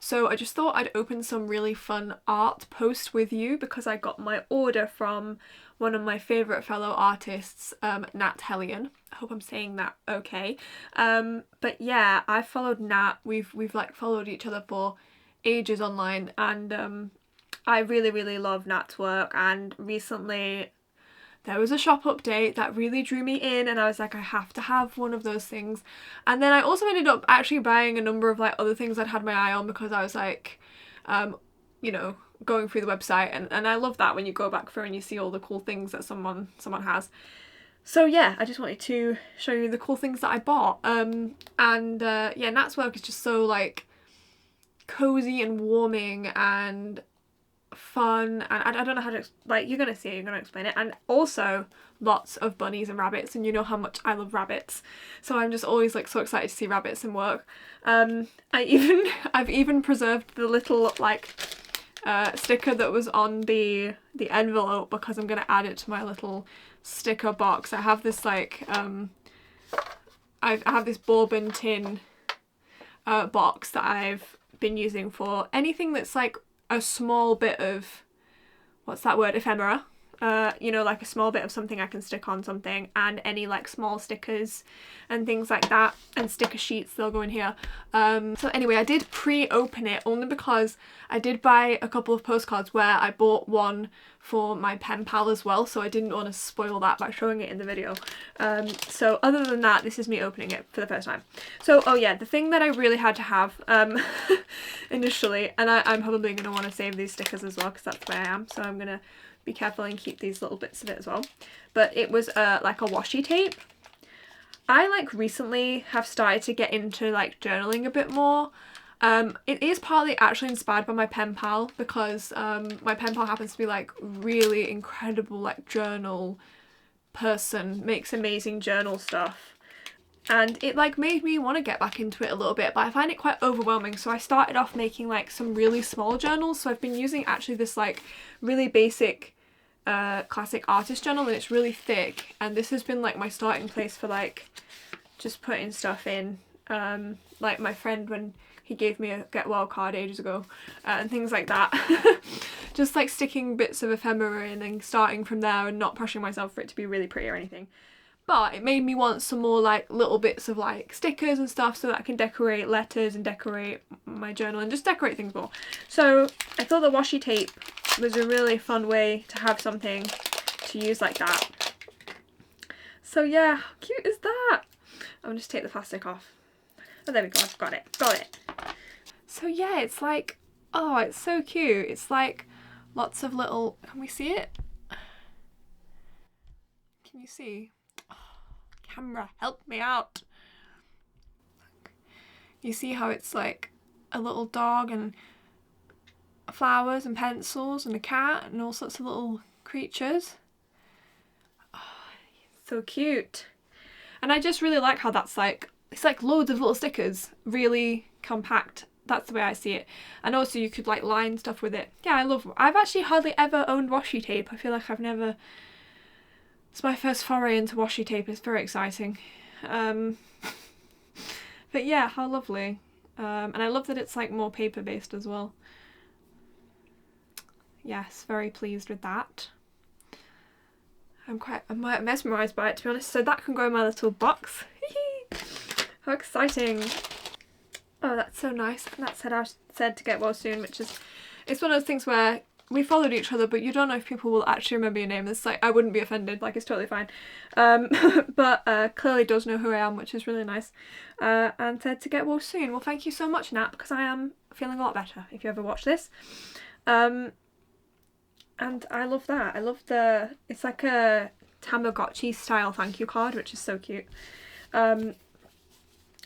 So I just thought I'd open some really fun art post with you because I got my order from one of my favourite fellow artists, Nat Hellion. I hope I'm saying that okay. But yeah, I followed Nat. We've like followed each other for ages online, and I really love Nat's work, and recently there was a shop update that really drew me in, and I was like, I have to have one of those things. And then I also ended up actually buying a number of like other things I'd had my eye on because I was like, you know, going through the website, and I love that when you go back through and you see all the cool things that someone has. So yeah, I just wanted to show you the cool things that I bought. Yeah, Nat's work is just so like cozy and warming and fun, and I don't know how to, like, you're gonna see it, you're gonna explain it. And also lots of bunnies and rabbits, and you know how much I love rabbits, so I'm just always like so excited to see rabbits in work. I've even preserved the little like sticker that was on the envelope because I'm gonna add it to my little sticker box. I have this like I have this bourbon tin box that I've been using for anything that's like a small bit of, what's that word, ephemera, you know, like a small bit of something I can stick on something, and any like small stickers and things like that, and sticker sheets, they'll go in here. So anyway, I did pre-open it only because I did buy a couple of postcards where I bought one for my pen pal as well, so I didn't want to spoil that by showing it in the video. So other than that, this is me opening it for the first time. So, oh yeah, the thing that I really had to have initially, and I'm probably going to want to save these stickers as well because that's where I am, so I'm going to be careful and keep these little bits of it as well. But it was like a washi tape. I like recently have started to get into like journaling a bit more. It is partly actually inspired by my pen pal because my pen pal happens to be like really incredible like journal person, makes amazing journal stuff, and it like made me want to get back into it a little bit, but I find it quite overwhelming, so I started off making like some really small journals. So I've been using actually this like really basic classic artist journal, and it's really thick, and this has been like my starting place for like just putting stuff in, like my friend when he gave me a Get Well card ages ago, and things like that. Just like sticking bits of ephemera in and starting from there and not pushing myself for it to be really pretty or anything. But it made me want some more like little bits of like stickers and stuff so that I can decorate letters and decorate my journal and just decorate things more. So I thought the washi tape was a really fun way to have something to use like that. So yeah, how cute is that? I'm gonna just take the plastic off. Oh, there we go, I've got it. So yeah, it's like, oh, it's so cute. It's like lots of little, can we see it? Can you see? Oh, camera, help me out. You see how it's like a little dog and flowers and pencils and a cat and all sorts of little creatures. Oh, so cute. And I just really like how that's like, it's like loads of little stickers, really compact. That's the way I see it. And also you could like line stuff with it. Yeah, I've actually hardly ever owned washi tape. I feel like I've never, it's my first foray into washi tape. It's very exciting. But yeah, how lovely. And I love that it's like more paper based as well. Yes, very pleased with that. I'm mesmerised by it, to be honest. So that can go in my little box. How exciting. Oh, that's so nice. And that said to get well soon, which is, it's one of those things where we followed each other, but you don't know if people will actually remember your name. It's like, I wouldn't be offended, like it's totally fine. But clearly does know who I am, which is really nice. And said to get well soon. Well, thank you so much, Nat, because I am feeling a lot better, if you ever watch this. And I love that. I love it's like a Tamagotchi style thank you card, which is so cute.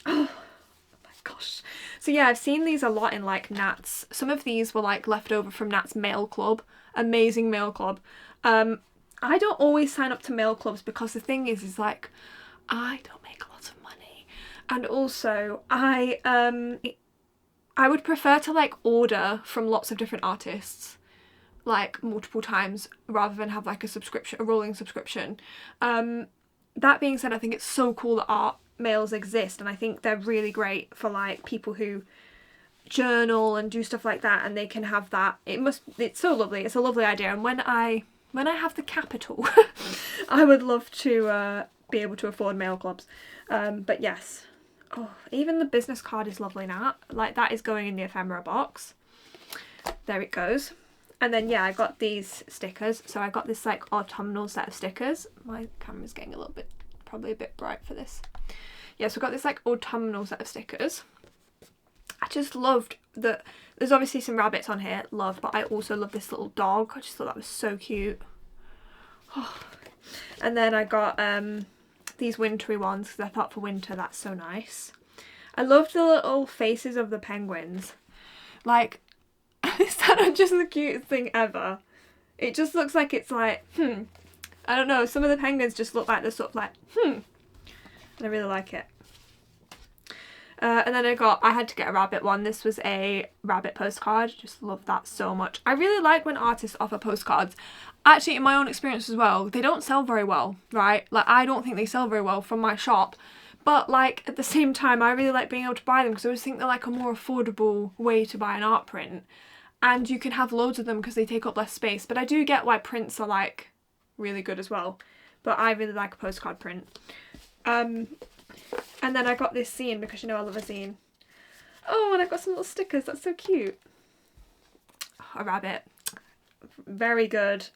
Oh my gosh. So yeah, I've seen these a lot in like Nat's. Some of these were like left over from Nat's mail club. Amazing mail club. I don't always sign up to mail clubs because the thing is like, I don't make a lot of money. And also I would prefer to like order from lots of different artists like multiple times rather than have like a rolling subscription. That being said, I think it's so cool that art mails exist, and I think they're really great for like people who journal and do stuff like that, and they can have that. It's so lovely. It's a lovely idea, and when I have the capital I would love to be able to afford mail clubs. But yes, oh, even the business card is lovely now. Like, that is going in the ephemera box. There it goes. And then yeah, I got these stickers. So I got this like autumnal set of stickers. My camera's getting a little bit, probably a bit bright for this. Yeah, so I got this like autumnal set of stickers. I just loved that there's obviously some rabbits on here, love, but I also love this little dog. I just thought that was so cute. Oh. And then I got these wintry ones because I thought for winter that's so nice. I loved the little faces of the penguins. Like, is that not just the cutest thing ever? It just looks like it's like, I don't know, some of the penguins just look like they're sort of like, and I really like it. And then I had to get a rabbit one. This was a rabbit postcard. Just love that so much. I really like when artists offer postcards. Actually, in my own experience as well, they don't sell very well, right? Like, I don't think they sell very well from my shop. But like, at the same time, I really like being able to buy them because I always think they're like a more affordable way to buy an art print. And you can have loads of them because they take up less space. But I do get why prints are like really good as well. But I really like a postcard print. And then I got this zine because you know I love a zine. Oh, and I got some little stickers. That's so cute. A rabbit. Very good.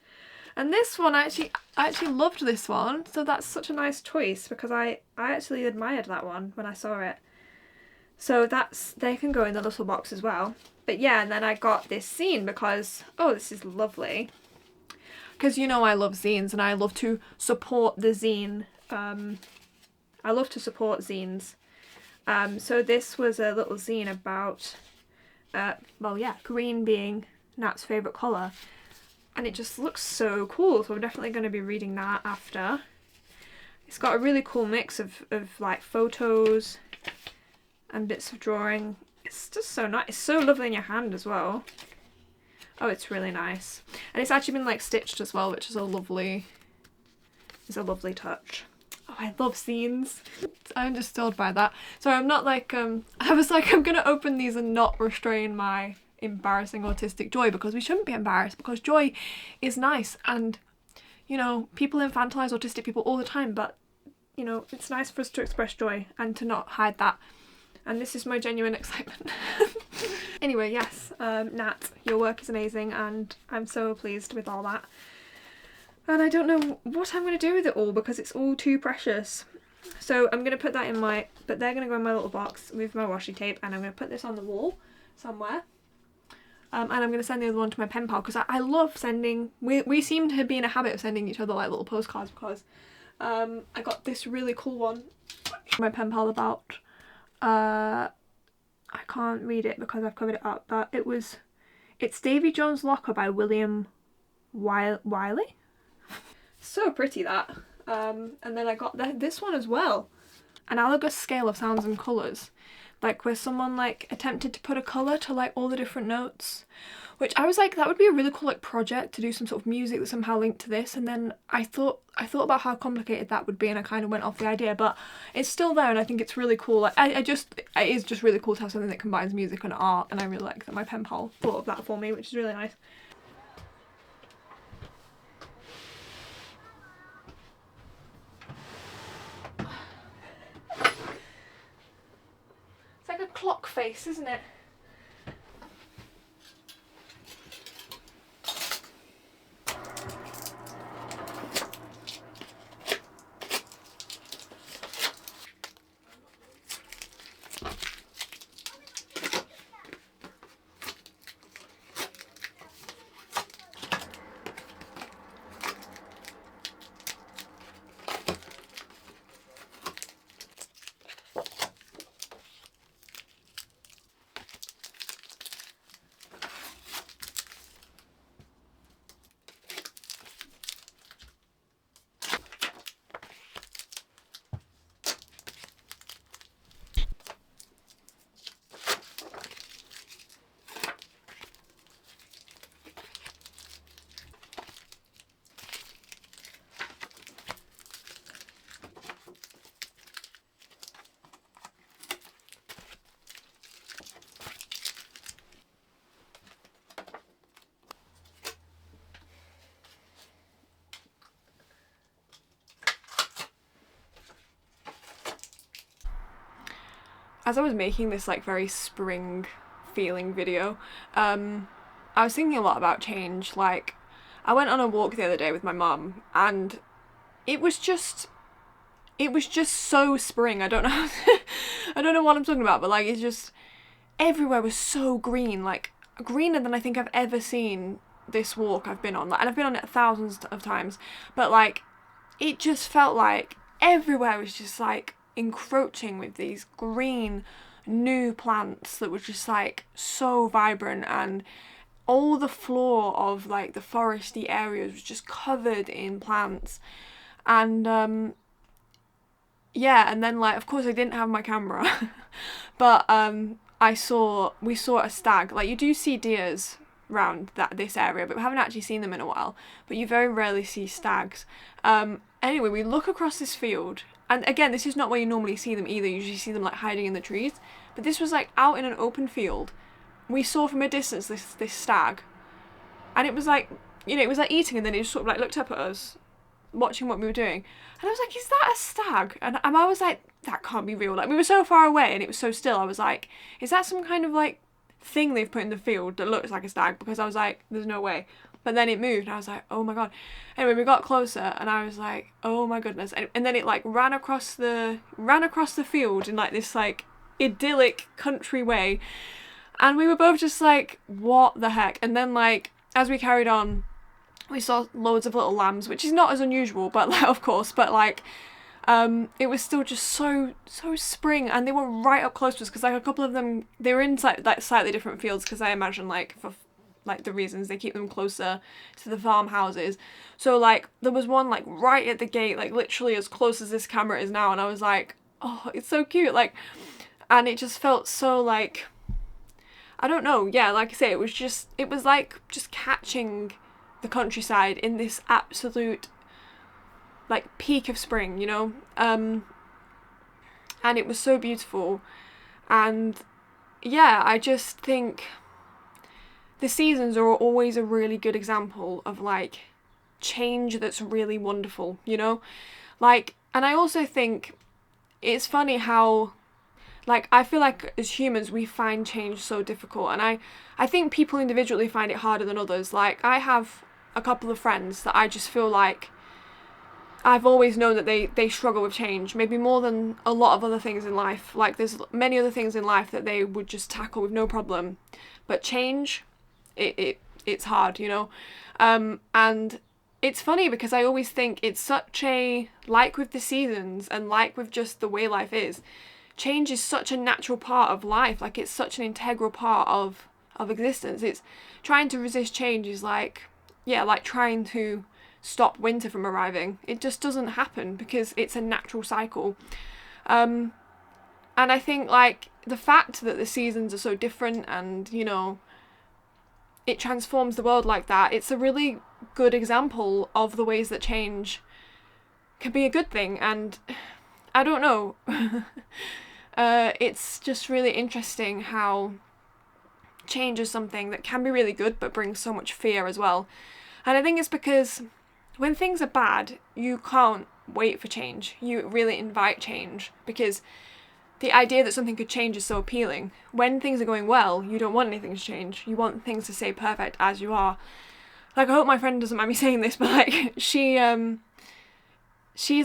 And this one, I actually loved this one. So that's such a nice choice because I actually admired that one when I saw it. So they can go in the little box as well. But yeah, and then I got this zine because, oh, this is lovely. Because you know I love zines and I love to support the zine. I love to support zines. So this was a little zine about, well yeah, green being Nat's favourite colour. And it just looks so cool, so I'm definitely going to be reading that after. It's got a really cool mix of like photos and bits of drawing. It's just so nice. It's so lovely in your hand as well. Oh, it's really nice. And it's actually been like stitched as well, which is a lovely touch. Oh, I love zines. I'm just stilled by that. So I'm not like, I was like, I'm gonna open these and not restrain my embarrassing autistic joy, because we shouldn't be embarrassed, because joy is nice. And, you know, people infantilize autistic people all the time, but, you know, it's nice for us to express joy and to not hide that. And this is my genuine excitement. Anyway, yes, Nat, your work is amazing and I'm so pleased with all that. And I don't know what I'm going to do with it all because it's all too precious. So I'm going to put that in but they're going to go in my little box with my washi tape, and I'm going to put this on the wall somewhere. And I'm going to send the other one to my pen pal because I love sending, we seem to be in a habit of sending each other like little postcards because I got this really cool one from my pen pal about, I can't read it because I've covered it up, but it's Davy Jones' Locker by William Wiley. So pretty, that. And then I got this one as well. Analogous Scale of Sounds and Colours. Like where someone like attempted to put a colour to like all the different notes. Which I was like, that would be a really cool like project to do some sort of music that somehow linked to this. And then I thought about how complicated that would be, and I kind of went off the idea. But it's still there and I think it's really cool. Like, it is just really cool to have something that combines music and art. And I really like that my pen pal thought of that for me, which is really nice. It's like a clock face, isn't it? as I was making this like very spring feeling video, I was thinking a lot about change. Like, I went on a walk the other day with my mum, and it was just so spring. I don't know I don't know what I'm talking about, but like, it's just everywhere was so green, like greener than I think I've ever seen this walk I've been on. Like, and I've been on it thousands of times, but like, it just felt like everywhere was just like encroaching with these green new plants that were just like so vibrant, and all the floor of like the foresty areas was just covered in plants. And yeah, and then like, of course I didn't have my camera but we saw a stag. Like, you do see deers around this area, but we haven't actually seen them in a while, but you very rarely see stags. Anyway, we look across this field, and again, this is not where you normally see them either. You usually see them like hiding in the trees, but this was like out in an open field. We saw from a distance this stag, and it was like, you know, it was like eating, and then it just sort of like looked up at us, watching what we were doing, and I was like, is that a stag? And I was like, that can't be real. Like, we were so far away and it was so still. I was like, is that some kind of like thing they've put in the field that looks like a stag? Because I was like, there's no way. But then it moved, and I was like, oh my god. Anyway, we got closer, and I was like, oh my goodness. And then it like ran across the field in like this like idyllic country way, and we were both just like, what the heck? And then like, as we carried on, we saw loads of little lambs, which is not as unusual, but like, of course, but like, it was still just so spring, and they were right up close to us, because like a couple of them, they were in like slightly different fields, because I imagine like for like the reasons they keep them closer to the farmhouses. So like, there was one like right at the gate, like literally as close as this camera is now, and I was like, oh, it's so cute. Like, and it just felt so like, I don't know, yeah, like I say, it was like just catching the countryside in this absolute like peak of spring, you know. And it was so beautiful. And yeah, I just think the seasons are always a really good example of like change that's really wonderful, you know. Like, and I also think it's funny how, like, I feel like as humans we find change so difficult, and I think people individually find it harder than others. Like, I have a couple of friends that I just feel like I've always known that they struggle with change, maybe more than a lot of other things in life. Like, there's many other things in life that they would just tackle with no problem, but change, it's hard, you know. And it's funny because I always think it's such a, like with the seasons and like with just the way life is, change is such a natural part of life. Like, it's such an integral part of existence. It's trying to resist change is like, yeah, like trying to stop winter from arriving. It just doesn't happen because it's a natural cycle. And I think like the fact that the seasons are so different, and you know, it transforms the world like that, it's a really good example of the ways that change can be a good thing. And I don't know, it's just really interesting how change is something that can be really good but brings so much fear as well. And I think it's because when things are bad, you can't wait for change. You really invite change, because the idea that something could change is so appealing. When things are going well, you don't want anything to change. You want things to stay perfect as you are. Like, I hope my friend doesn't mind me saying this, but like, she's the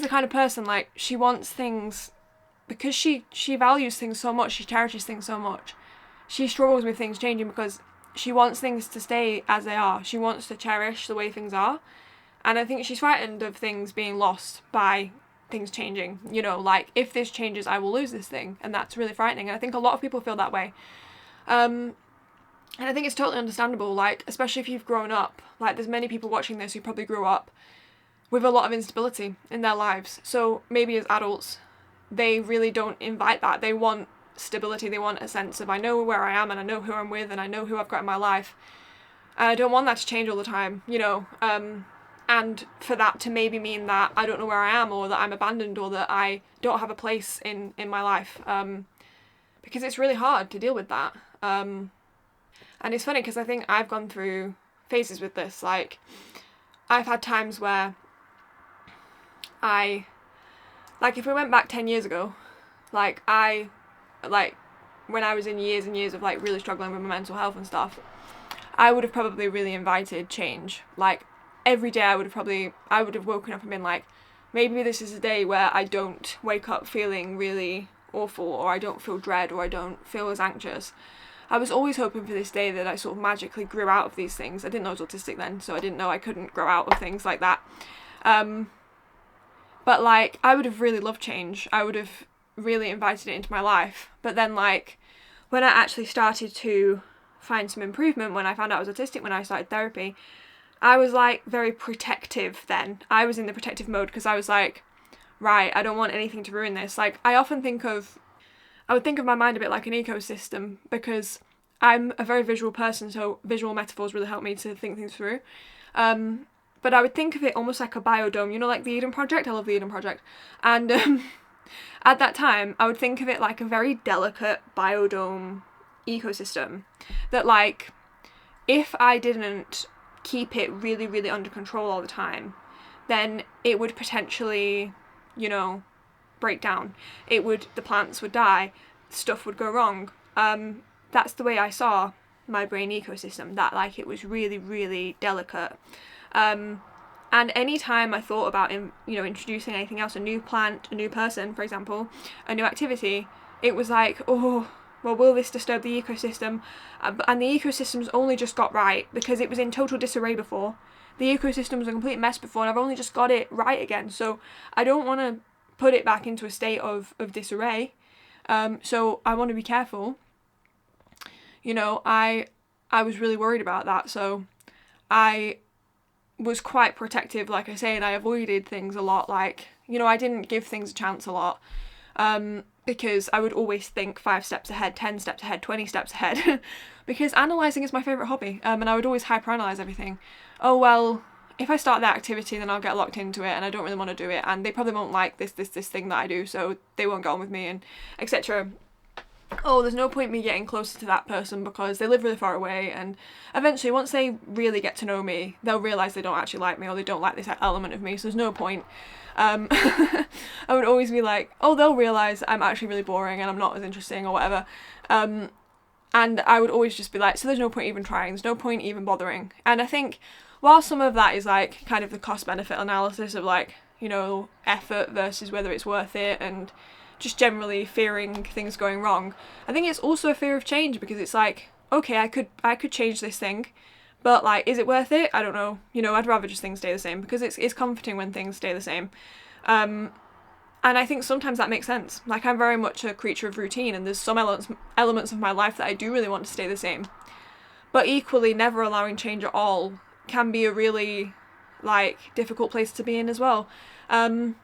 kind of person, like, she wants things, because she values things so much, she cherishes things so much. She struggles with things changing because she wants things to stay as they are. She wants to cherish the way things are. And I think she's frightened of things being lost by things changing. You know, like, if this changes, I will lose this thing. And that's really frightening. And I think a lot of people feel that way. And I think it's totally understandable, like, especially if you've grown up. Like, there's many people watching this who probably grew up with a lot of instability in their lives. So maybe as adults, they really don't invite that. They want stability. They want a sense of, I know where I am, and I know who I'm with, and I know who I've got in my life. And I don't want that to change all the time, you know. And for that to maybe mean that I don't know where I am, or that I'm abandoned, or that I don't have a place in my life. Because it's really hard to deal with that. And it's funny because I think I've gone through phases with this. Like, I've had times where like, if we went back 10 years ago, like, I like when I was in years and years of like really struggling with my mental health and stuff, I would have probably really invited change. Like every day I would have woken up and been like, maybe this is a day where I don't wake up feeling really awful, or I don't feel dread, or I don't feel as anxious. I was always hoping for this day that I sort of magically grew out of these things. I didn't know I was autistic then, so I didn't know I couldn't grow out of things like that. But like, I would have really loved change. I would have really invited it into my life. But then like, when I actually started to find some improvement, when I found out I was autistic, when I started therapy, I was like very protective then. I was in the protective mode because I was like, right, I don't want anything to ruin this. Like, I would think of my mind a bit like an ecosystem, because I'm a very visual person, so visual metaphors really help me to think things through. But I would think of it almost like a biodome, you know, like the Eden Project. I love the Eden Project. And at that time, I would think of it like a very delicate biodome ecosystem that, like, if I didn't keep it really, really under control all the time, then it would potentially, you know, break down. The plants would die, stuff would go wrong. That's the way I saw my brain ecosystem, that like it was really, really delicate. And any time I thought about introducing anything else, a new plant, a new person, for example, a new activity, it was like, oh, well, will this disturb the ecosystem? And the ecosystem's only just got right, because it was in total disarray before. The ecosystem was a complete mess before, and I've only just got it right again. So I don't want to put it back into a state of disarray. So I want to be careful. You know, I was really worried about that. So I was quite protective, like I say, and I avoided things a lot. Like, you know, I didn't give things a chance a lot. Because I would always think 5 steps ahead, 10 steps ahead, 20 steps ahead, because analysing is my favourite hobby, and I would always hyperanalyse everything. Oh, well, if I start that activity, then I'll get locked into it, and I don't really want to do it, and they probably won't like this thing that I do, so they won't get on with me, and etc. Oh, there's no point me getting closer to that person because they live really far away, and eventually, once they really get to know me, they'll realise they don't actually like me, or they don't like this element of me, so there's no point. I would always be like, oh, they'll realise I'm actually really boring and I'm not as interesting or whatever. And I would always just be like, so there's no point even trying, there's no point even bothering. And I think while some of that is like kind of the cost benefit analysis of like, you know, effort versus whether it's worth it, and just generally fearing things going wrong, I think it's also a fear of change, because it's like, okay, I could change this thing, but like, is it worth it? I don't know. You know, I'd rather just things stay the same, because it's comforting when things stay the same. And I think sometimes that makes sense. Like, I'm very much a creature of routine, and there's some elements of my life that I do really want to stay the same. But equally, never allowing change at all can be a really, like, difficult place to be in as well. And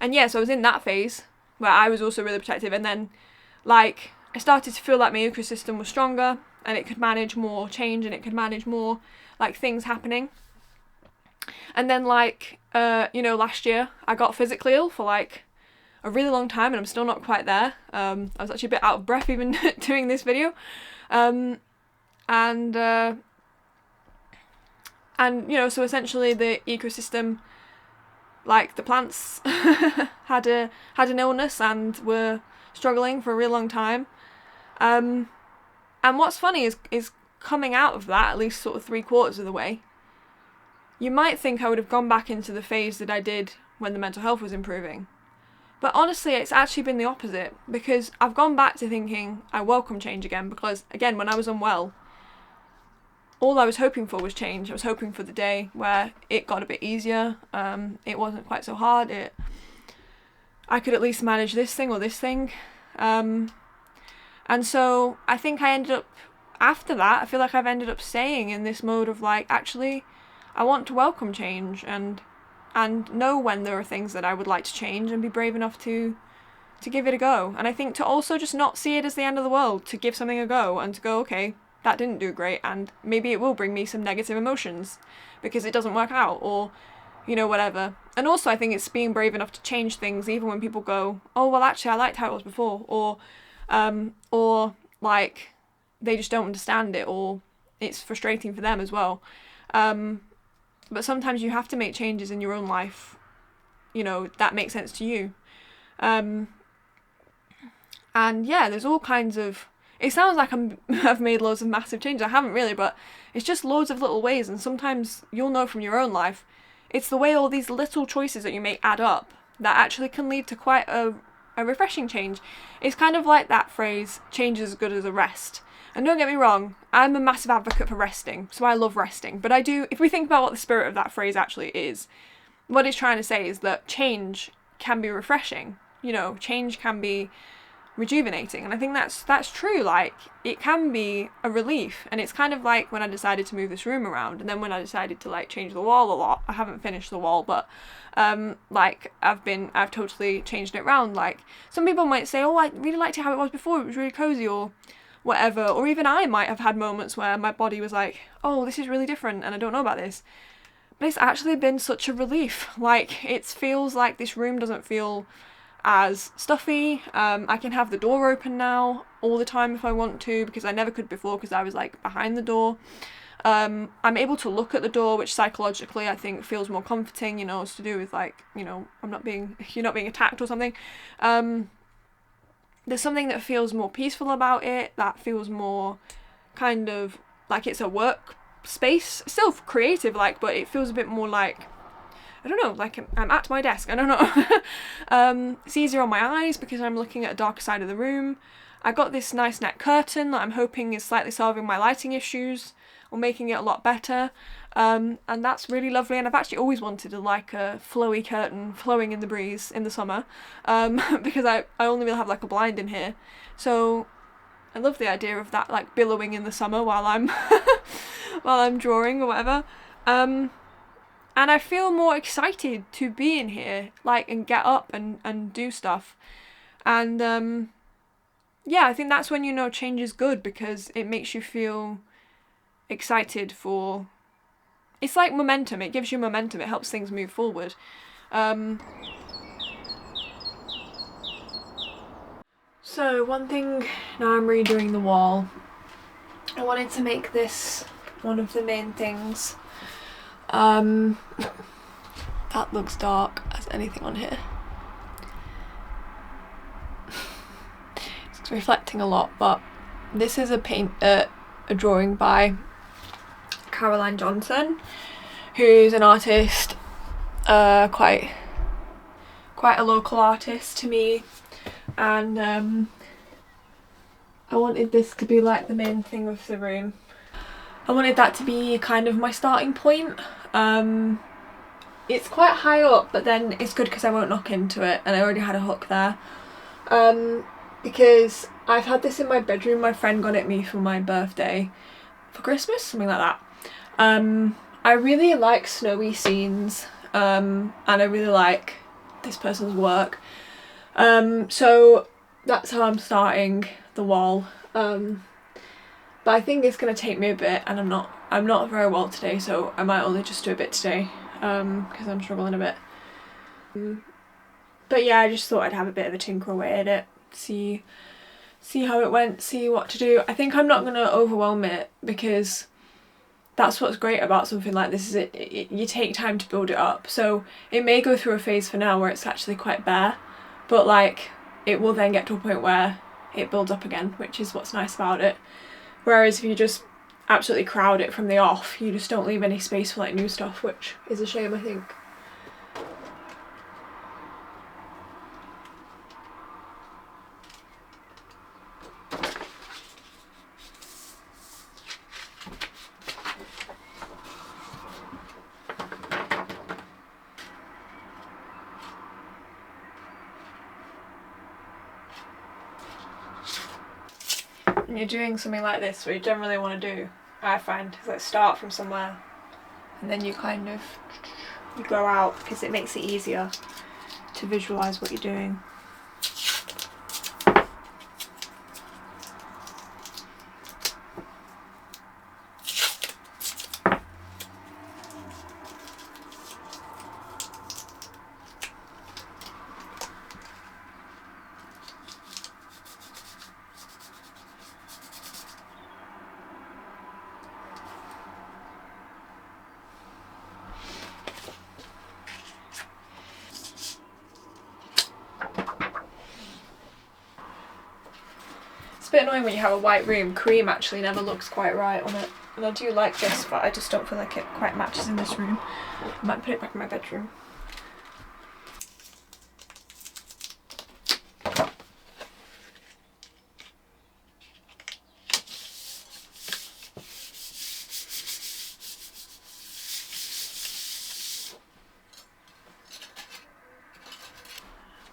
yeah, so I was in that phase where I was also really protective, and then, like, I started to feel like my ecosystem was stronger, and it could manage more change, and it could manage more, like, things happening. And then, like, you know, last year, I got physically ill for, like, a really long time, and I'm still not quite there. I was actually a bit out of breath even doing this video. And, you know, so essentially the ecosystem, like, the plants had an illness and were struggling for a really long time. And what's funny is coming out of that, at least sort of 3/4 of the way, you might think I would have gone back into the phase that I did when the mental health was improving. But honestly, it's actually been the opposite, because I've gone back to thinking I welcome change again, because, again, when I was unwell, all I was hoping for was change. I was hoping for the day where it got a bit easier, it wasn't quite so hard, I could at least manage this thing or this thing. And so I think I ended up, after that, I feel like I've ended up staying in this mode of like, actually, I want to welcome change and know when there are things that I would like to change, and be brave enough to give it a go. And I think to also just not see it as the end of the world, to give something a go and to go, okay, that didn't do great, and maybe it will bring me some negative emotions because it doesn't work out, or, you know, whatever. And also I think it's being brave enough to change things even when people go, oh, well, actually I liked how it was before, or like they just don't understand it, or it's frustrating for them as well. But sometimes you have to make changes in your own life, you know, that make sense to you. And And yeah, there's all kinds of, it sounds like I've made loads of massive changes. I haven't really, but it's just loads of little ways, and sometimes you'll know from your own life, it's the way all these little choices that you make add up that actually can lead to quite a refreshing change. It's kind of like that phrase, change is as good as a rest. And don't get me wrong, I'm a massive advocate for resting, so I love resting. But I do, if we think about what the spirit of that phrase actually is, what it's trying to say is that change can be refreshing. You know, change can be rejuvenating, and I think that's true. Like, it can be a relief, and it's kind of like when I decided to move this room around, and then when I decided to like change the wall a lot. I haven't finished the wall, but like I've totally changed it around. Like, some people might say, oh, I really liked it how it was before, it was really cozy, or whatever, or even I might have had moments where my body was like, oh, this is really different and I don't know about this. But it's actually been such a relief. Like, it feels like this room doesn't feel as stuffy. I can have the door open now all the time if I want to, because I never could before because I was like behind the door. I'm able to look at the door, which psychologically I think feels more comforting, you know. It's to do with like, you know, you're not being attacked or something. There's something that feels more peaceful about it, that feels more kind of like it's a work space, still creative, like, but it feels a bit more like, I don't know, like I'm at my desk, I don't know. It's easier on my eyes because I'm looking at a darker side of the room. I got this nice net curtain that I'm hoping is slightly solving my lighting issues or making it a lot better, and that's really lovely. And I've actually always wanted a flowy curtain flowing in the breeze in the summer, because I only really have like a blind in here, so I love the idea of that like billowing in the summer while I'm while I'm drawing or whatever. And I feel more excited to be in here, like, and get up and do stuff. And yeah, I think that's when you know change is good, because it makes you feel excited for, it's like momentum, it gives you momentum, it helps things move forward. So one thing, now I'm redoing the wall, I wanted to make this one of the main things. That looks dark as anything on here. It's reflecting a lot, but this is a drawing by Caroline Johnson, who's an artist, quite a local artist to me, and I wanted this to be like the main thing of the room. I wanted that to be kind of my starting point. It's quite high up, but then it's good because I won't knock into it, and I already had a hook there. Because I've had this in my bedroom, my friend got it me for my birthday, for Christmas, something like that. I really like snowy scenes, and I really like this person's work. So that's how I'm starting the wall. But I think it's gonna take me a bit, and I'm not very well today, so I might only just do a bit today, because I'm struggling a bit. But yeah, I just thought I'd have a bit of a tinker away at it, see how it went, see what to do. I think I'm not gonna overwhelm it, because that's what's great about something like this, is you take time to build it up. So it may go through a phase for now where it's actually quite bare, but like it will then get to a point where it builds up again, which is what's nice about it. Whereas if you just absolutely crowd it from the off, you just don't leave any space for like new stuff, which is a shame, I think. When you're doing something like this, what you generally want to do, I find, is like start from somewhere and then you kind of go out, because it makes it easier to visualise what you're doing. bit annoying when you have a white room. Cream actually never looks quite right on it. And I do like this, but I just don't feel like it quite matches in this room. I might put it back in my bedroom.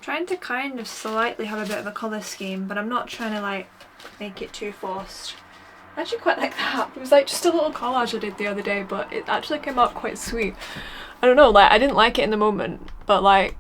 Trying to kind of slightly have a bit of a colour scheme, but I'm not trying to like make it too forced. I actually quite like that. It was like just a little collage I did the other day, but it actually came out quite sweet. I don't know, like I didn't like it in the moment, but like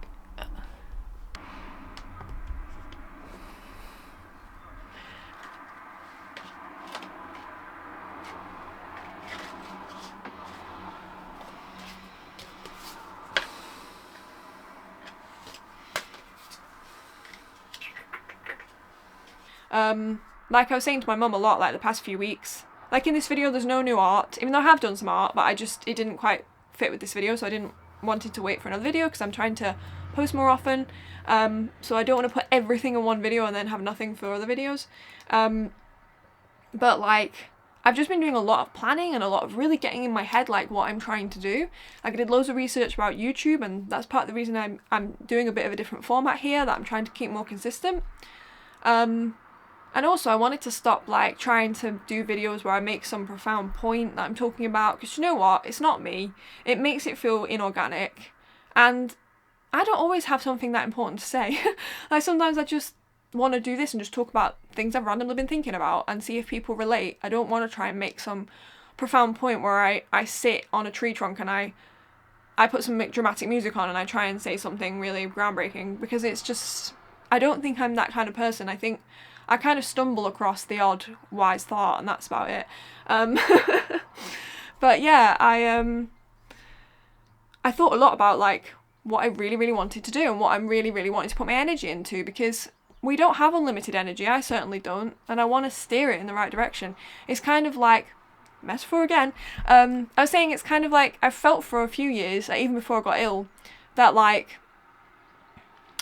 like I was saying to my mum a lot like the past few weeks, like in this video there's no new art, even though I have done some art, but it didn't quite fit with this video, so I didn't wanted to wait for another video because I'm trying to post more often, so I don't want to put everything in one video and then have nothing for other videos, but like I've just been doing a lot of planning and a lot of really getting in my head like what I'm trying to do. Like I did loads of research about YouTube, and that's part of the reason I'm doing a bit of a different format here, that I'm trying to keep more consistent. And also I wanted to stop like trying to do videos where I make some profound point that I'm talking about, because you know what, it's not me. It makes it feel inorganic, and I don't always have something that important to say. Like sometimes I just want to do this and just talk about things I've randomly been thinking about and see if people relate. I don't want to try and make some profound point where I sit on a tree trunk and I put some dramatic music on and I try and say something really groundbreaking, because it's just, I don't think I'm that kind of person. I think I kind of stumble across the odd wise thought, and that's about it. But yeah, I thought a lot about like what I really, really wanted to do and what I'm really, really wanting to put my energy into, because we don't have unlimited energy. I certainly don't, and I want to steer it in the right direction. It's kind of like, metaphor again, I was saying it's kind of like I've felt for a few years, like even before I got ill, that like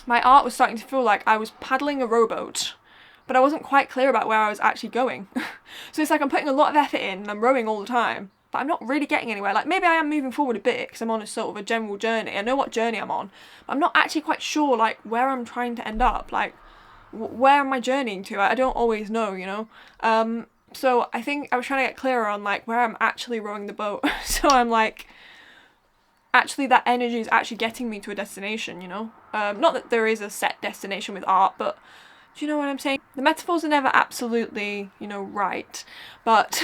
my art was starting to feel like I was paddling a rowboat, but I wasn't quite clear about where I was actually going. So it's like I'm putting a lot of effort in and I'm rowing all the time, but I'm not really getting anywhere. Like maybe I am moving forward a bit because I'm on a sort of a general journey. I know what journey I'm on, but I'm not actually quite sure like where I'm trying to end up. Like where am I journeying to? I don't always know, you know? So I think I was trying to get clearer on like where I'm actually rowing the boat. So I'm like, actually that energy is actually getting me to a destination, you know? Not that there is a set destination with art, but do you know what I'm saying? The metaphors are never absolutely, you know, right, but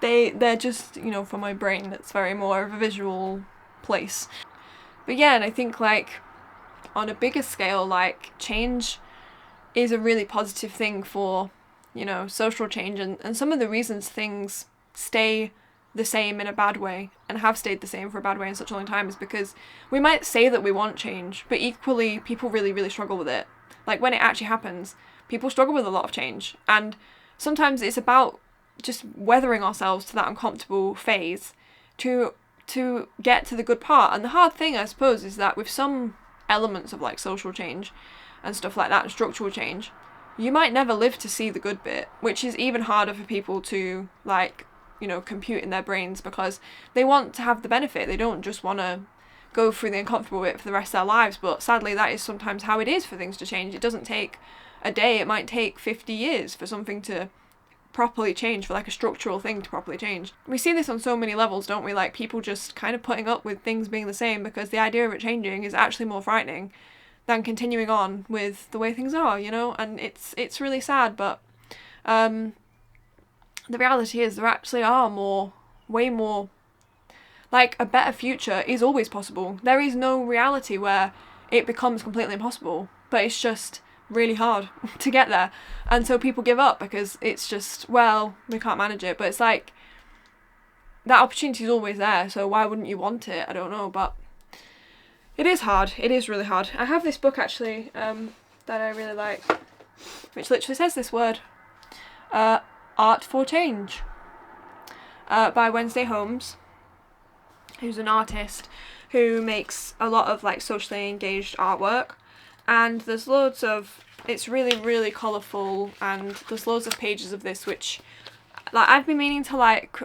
they're just, you know, for my brain, that's very more of a visual place. But yeah, and I think like on a bigger scale, like change is a really positive thing for, you know, social change, and some of the reasons things stay the same in a bad way and have stayed the same for a bad way in such a long time is because we might say that we want change, but equally people really, really struggle with it. Like when it actually happens, people struggle with a lot of change, and sometimes it's about just weathering ourselves to that uncomfortable phase to get to the good part. And the hard thing, I suppose, is that with some elements of like social change and stuff like that, and structural change, you might never live to see the good bit, which is even harder for people to like, you know, compute in their brains, because they want to have the benefit. They don't just want to go through the uncomfortable bit for the rest of their lives, but sadly that is sometimes how it is for things to change. It doesn't take a day, it might take 50 years for something to properly change, for like a structural thing to properly change. We see this on so many levels, don't we? Like people just kind of putting up with things being the same because the idea of it changing is actually more frightening than continuing on with the way things are, you know? And it's really sad, but the reality is there actually are way more, like a better future is always possible. There is no reality where it becomes completely impossible, but it's just really hard to get there. And so people give up because it's just, well, we can't manage it. But it's like, that opportunity is always there, so why wouldn't you want it? I don't know, but it is hard. It is really hard. I have this book actually that I really like, which literally says this word, Art for Change, by Wednesday Holmes, who's an artist who makes a lot of like socially engaged artwork, and there's loads of, it's really colourful, and there's loads of pages of this, which like I've been meaning to like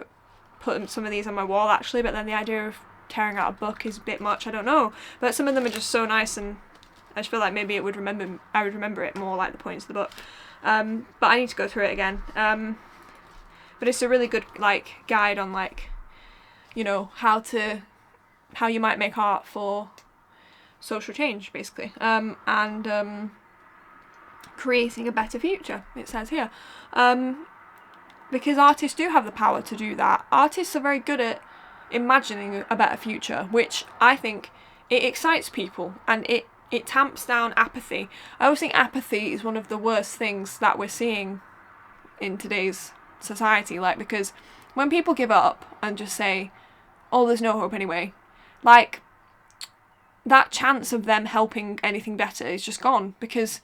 put some of these on my wall actually, but then the idea of tearing out a book is a bit much, I don't know, but some of them are just so nice, and I just feel like maybe I would remember it more, like the points of the book, but I need to go through it again, but it's a really good like guide on like, you know, how you might make art for social change basically, and creating a better future, it says here, because artists do have the power to do that. Artists are very good at imagining a better future, which I think it excites people, and it tamps down apathy. I always think apathy is one of the worst things that we're seeing in today's society, like, because when people give up and just say, oh, there's no hope anyway, like, that chance of them helping anything better is just gone, because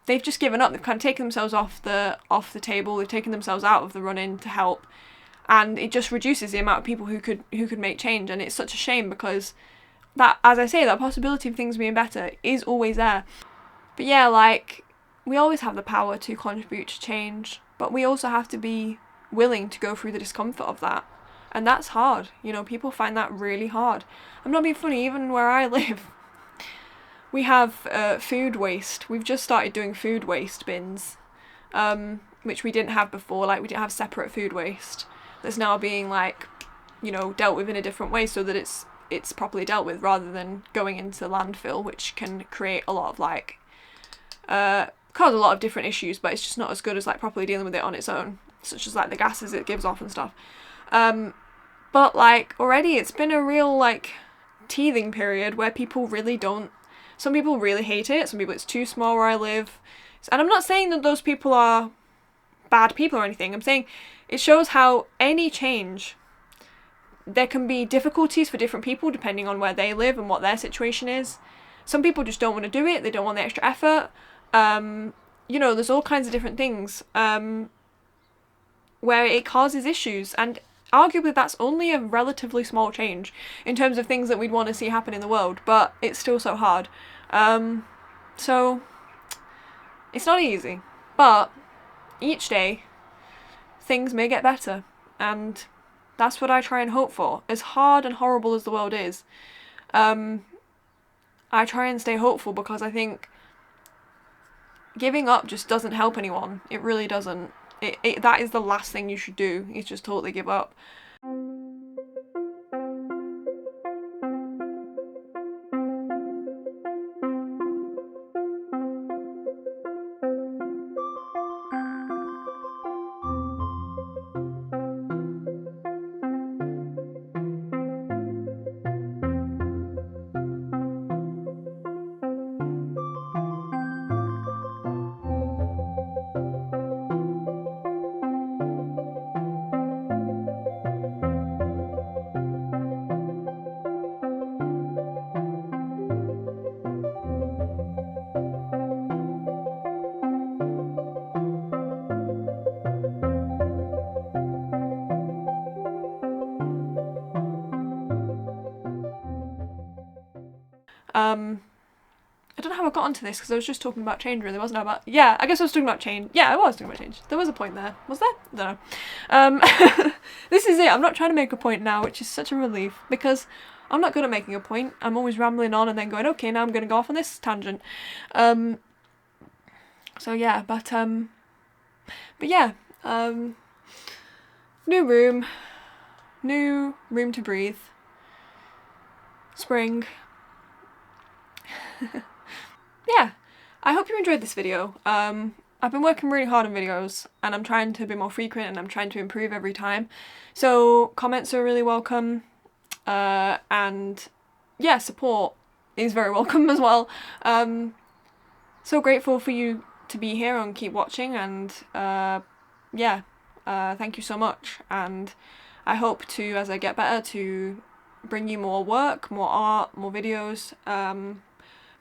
they've just given up. They've kind of taken themselves off the table. They've taken themselves out of the run-in to help, and it just reduces the amount of people who could make change. And it's such a shame, because that, as I say, that possibility of things being better is always there. But yeah, like, we always have the power to contribute to change, but we also have to be willing to go through the discomfort of that. And that's hard, you know, people find that really hard. I'm not being funny, even where I live, we have food waste. We've just started doing food waste bins, which we didn't have before. Like, we didn't have separate food waste. That's now being, like, you know, dealt with in a different way, so that it's properly dealt with, rather than going into landfill, which can create a lot of, like, cause a lot of different issues, but it's just not as good as, like, properly dealing with it on its own, such as, like, the gases it gives off and stuff. But, like, already it's been a real, like, teething period where people really don't, some people really hate it, some people it's too small where I live, and I'm not saying that those people are bad people or anything. I'm saying it shows how any change, there can be difficulties for different people depending on where they live and what their situation is. Some people just don't want to do it, they don't want the extra effort, you know, there's all kinds of different things where it causes issues, and arguably that's only a relatively small change in terms of things that we'd want to see happen in the world, but it's still so hard. So it's not easy, but each day things may get better, and that's what I try and hope for. As hard and horrible as the world is, I try and stay hopeful, because I think giving up just doesn't help anyone. It really doesn't. That is the last thing you should do, is just totally give up. I don't know how I got onto this, because I was just talking about change, really, wasn't I? About, yeah, I guess I was talking about change. Yeah, I was talking about change. There was a point there. Was there? I don't know. This is it. I'm not trying to make a point now, which is such a relief, because I'm not good at making a point. I'm always rambling on and then going, okay, now I'm going to go off on this tangent. So yeah, but yeah, new room to breathe, spring. Yeah, I hope you enjoyed this video. I've been working really hard on videos, and I'm trying to be more frequent, and I'm trying to improve every time. So comments are really welcome, and yeah, support is very welcome as well. So grateful for you to be here and keep watching, and yeah, thank you so much, and I hope to, as I get better, to bring you more work, more art, more videos.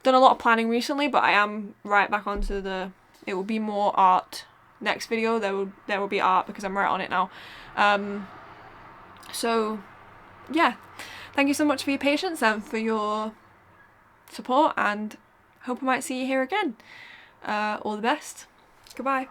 Done a lot of planning recently, but I am right back onto the, it will be more art. Next video there will be art, because I'm right on it now. So yeah, thank you so much for your patience and for your support, and hope I might see you here again. All the best. Goodbye.